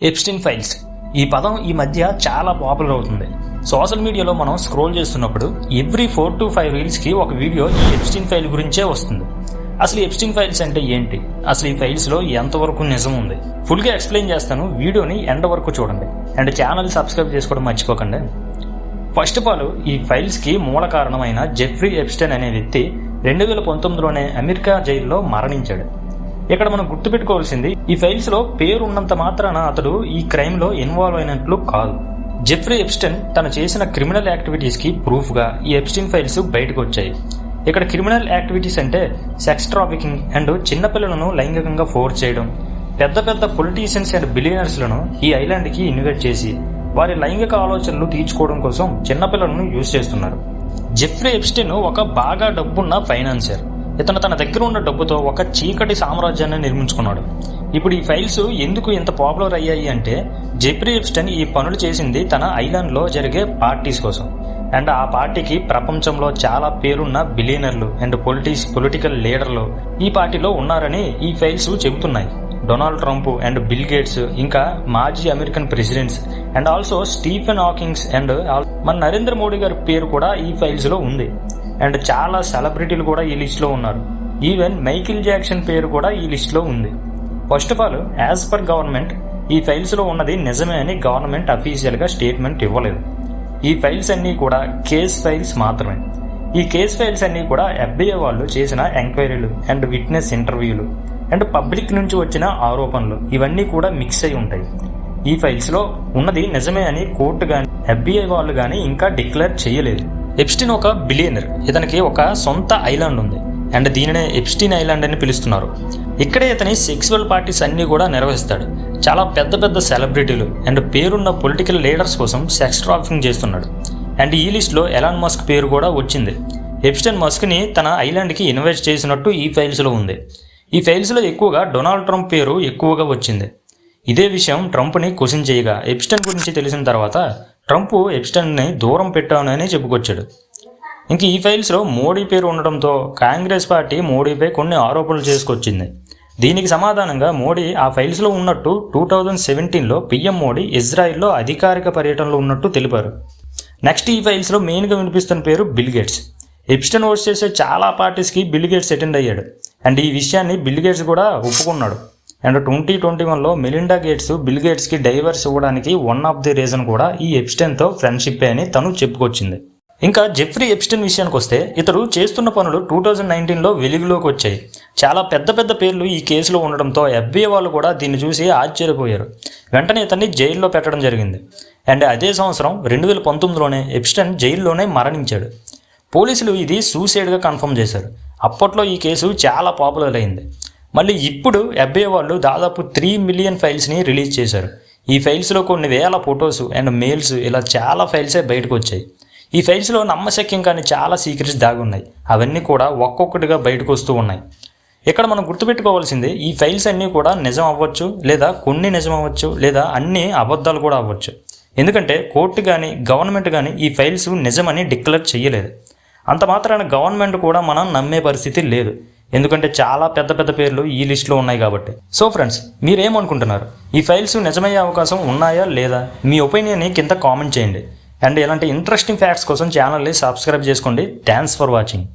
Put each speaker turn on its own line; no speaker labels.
Epstein files ఈ పదం ఈ మధ్య చాలా పాపులర్ అవుతుంది. సోషల్ మీడియాలో మనం స్క్రోల్ చేస్తున్నప్పుడు ఎవ్రీ 4 to 5 రీల్స్కి ఒక వీడియో ఈ ఎప్స్టీన్ ఫైల్ గురించే వస్తుంది. అసలు ఎప్స్టీన్ ఫైల్స్ అంటే ఏంటి, అసలు ఈ ఫైల్స్లో ఎంతవరకు నిజం ఉంది, ఫుల్గా ఎక్స్ప్లెయిన్ చేస్తాను. వీడియోని ఎండ్ వరకు చూడండి అండ్ ఛానల్ సబ్స్క్రైబ్ చేసుకోవడం మర్చిపోకండి. ఫస్ట్ ఆఫ్ ఆల్, ఈ ఫైల్స్కి మూల కారణమైన జెఫ్రీ ఎప్స్టైన్ అనే వ్యక్తి 2019లోనే అమెరికా జైల్లో మరణించాడు. ఇక్కడ మనం గుర్తుపెట్టుకోవాల్సింది, ఈ ఫైల్స్ లో పేరు ఉన్నంత మాత్రాన అతడు ఈ క్రైమ్ లో ఇన్వాల్వ్ అయినట్లు కాదు. జెఫ్రీ ఎప్స్టైన్ తను చేసిన క్రిమినల్ యాక్టివిటీస్ కి ప్రూఫ్ గా ఈ ఎప్స్టీన్ ఫైల్స్ బయటకు వచ్చాయి. ఇక్కడ క్రిమినల్ యాక్టివిటీస్ అంటే సెక్స్ ట్రాఫికింగ్ అండ్ చిన్నపిల్లలను లైంగికంగా ఫోర్స్ చేయడం, పెద్ద పెద్ద పొలిటీషియన్స్ అండ్ బిలియనర్స్ లను ఈ ఐలాండ్ కి ఇన్వైట్ చేసి వారి లైంగిక ఆలోచనలు తీర్చుకోవడం కోసం చిన్నపిల్లలను యూజ్ చేస్తున్నారు. జెఫ్రీ ఎప్స్టైన్ ఒక బాగా డబ్బున్న ఫైనాన్సియర్. ఇతను తన దగ్గర ఉన్న డబ్బుతో ఒక చీకటి సామ్రాజ్యాన్ని నిర్మించుకున్నాడు. ఇప్పుడు ఈ ఫైల్స్ ఎందుకు ఇంత పాపులర్ అయ్యాయి అంటే, జెఫ్రీ ఎప్స్టైన్ ఈ పనులు చేసింది తన ఐలాండ్ లో జరిగే పార్టీస్ కోసం. అండ్ ఆ పార్టీకి ప్రపంచంలో చాలా పేరున్న బిలియనర్లు అండ్ పొలిటికల్ లీడర్లు ఈ పార్టీలో ఉన్నారని ఈ ఫైల్స్ చెబుతున్నాయి. Donald Trump and Bill Gates, ఇంకా మాజీ American presidents and also Stephen Hawkings and మన నరేంద్ర మోడీ గారి పేరు కూడా ఈ ఫైల్స్ లో ఉంది. అండ్ చాలా సెలబ్రిటీలు కూడా ఈ లిస్ట్ లో ఉన్నారు. ఈవెన్ మైకిల్ జాక్సన్ పేరు కూడా ఈ లిస్ట్ లో ఉంది. First of all, as per government ఈ ఫైల్స్ లో ఉన్నది నిజమే అని గవర్నమెంట్ అఫీషియల్ గా స్టేట్మెంట్ ఇవ్వలేదు. ఈ ఫైల్స్ అన్ని కూడా కేస్ ఫైల్స్ మాత్రమే. ఈ కేస్ ఫైల్స్ అన్ని కూడా FBI వాళ్ళు చేసిన ఎంక్వైరీలు అండ్ విట్నెస్ ఇంటర్వ్యూలు అండ్ పబ్లిక్ నుంచి వచ్చిన ఆరోపణలు ఇవన్నీ కూడా మిక్స్ అయి ఉంటాయి. ఈ ఫైల్స్ లో ఉన్నది నిజమే అని కోర్టు గాని FBI వాళ్ళు గాని ఇంకా డిక్లేర్ చేయలేదు. ఎప్స్టీన్ ఒక బిలియనర్. ఇతనికి ఒక సొంత ఐలాండ్ ఉంది అండ్ దీనినే ఎప్స్టీన్ ఐలాండ్ అని పిలుస్తున్నారు. ఇక్కడే ఇతని సెక్సువల్ పార్టీస్ అన్ని కూడా నిర్వహిస్తాడు. చాలా పెద్ద పెద్ద సెలబ్రిటీలు అండ్ పేరున్న పొలిటికల్ లీడర్స్ కోసం సెక్స్ ట్రాఫికింగ్ చేస్తున్నాడు. అండ్ ఈ లిస్ట్ లో ఎలాన్ మస్క్ పేరు కూడా వచ్చింది. ఎప్స్టైన్ మస్క్ ని తన ఐలాండ్ కి ఇన్వైట్ చేసినట్టు ఈ ఫైల్స్ లో ఉంది. ఈ ఫైల్స్ లో ఎక్కువగా డొనాల్డ్ ట్రంప్ పేరు ఎక్కువగా వచ్చింది. ఇదే విషయం ట్రంప్ ని క్వశ్చన్ చేయగా ఎప్స్టైన్ గురించి తెలిసిన తర్వాత ట్రంప్ ఎప్స్టైన్ ని దూరం పెట్టానని చెప్పుకొచ్చాడు. ఇంక ఈ ఫైల్స్ లో మోడీ పేరు ఉండడంతో కాంగ్రెస్ పార్టీ మోడీపై కొన్ని ఆరోపణలు చేసుకొచ్చింది. దీనికి సమాధానంగా మోడీ ఆ ఫైల్స్ లో ఉన్నట్టు 2017లో PM మోడీ ఇజ్రాయిల్లో అధికారిక పర్యటనలో ఉన్నట్టు తెలిపారు. నెక్స్ట్, ఈ ఫైల్స్ లో మెయిన్ గా వినిపిస్తున్న పేరు బిల్ గేట్స్. ఎప్స్టైన్ హోస్ట్ చేసే చాలా పార్టీస్ కి బిల్ గేట్స్ అటెండ్ అయ్యాడు అండ్ ఈ విషయాన్ని బిల్ గేట్స్ కూడా ఒప్పుకున్నాడు. అండ్ 2021లో మెలిండా గేట్స్ బిల్ గేట్స్ కి డైవర్స్ ఇవ్వడానికి వన్ ఆఫ్ ది రీజన్ కూడా ఈ ఎప్స్టైన్ తో ఫ్రెండ్షిప్ అని తను చెప్పుకొచ్చింది. ఇంకా జెఫ్రీ ఎప్స్టైన్ విషయానికి వస్తే, ఇతడు చేస్తున్న పనులు 2019లో వెలుగులోకి వచ్చాయి. చాలా పెద్ద పెద్ద పేర్లు ఈ కేసులో ఉండడంతో FBI వాళ్ళు కూడా దీన్ని చూసి ఆశ్చర్యపోయారు. వెంటనే ఇతన్ని జైల్లో పెట్టడం జరిగింది. అండ్ అదే సంవత్సరం 2019లోనే ఎప్స్టైన్ జైల్లోనే మరణించాడు. పోలీసులు ఇది సూసైడ్గా కన్ఫర్మ్ చేశారు. అప్పట్లో ఈ కేసు చాలా పాపులర్ అయింది. మళ్ళీ ఇప్పుడు FBI వాళ్ళు దాదాపు 3 మిలియన్ ఫైల్స్ని రిలీజ్ చేశారు. ఈ ఫైల్స్లో కొన్ని వేల ఫొటోస్ అండ్ మెయిల్స్, ఇలా చాలా ఫైల్సే బయటకు వచ్చాయి. ఈ ఫైల్స్లో నమ్మశక్యం కానీ చాలా సీక్రెట్స్ దాగి ఉన్నాయి. అవన్నీ కూడా ఒక్కొక్కటిగా బయటకు వస్తూ ఉన్నాయి. ఇక్కడ మనం గుర్తుపెట్టుకోవాల్సింది, ఈ ఫైల్స్ అన్నీ కూడా నిజం అవ్వచ్చు, లేదా కొన్ని నిజం అవ్వచ్చు, లేదా అన్ని అబద్ధాలు కూడా అవ్వచ్చు. ఎందుకంటే కోర్టు కానీ గవర్నమెంట్ కానీ ఈ ఫైల్స్ నిజమని డిక్లేర్ చేయలేదు. అంత మాత్రాన గవర్నమెంట్ కూడా మనం నమ్మే పరిస్థితి లేదు. ఎందుకంటే చాలా పెద్ద పెద్ద పేర్లు ఈ లిస్ట్లో ఉన్నాయి కాబట్టి. సో ఫ్రెండ్స్, మీరేమనుకుంటున్నారు? ఈ ఫైల్స్ నిజమయ్యే అవకాశం ఉన్నాయా లేదా? మీ ఒపీనియన్ని కింద కామెంట్ చేయండి. అండ్ ఇలాంటి ఇంట్రెస్టింగ్ ఫ్యాక్ట్స్ కోసం ఛానల్ని సబ్స్క్రైబ్ చేసుకోండి. Thanks for watching.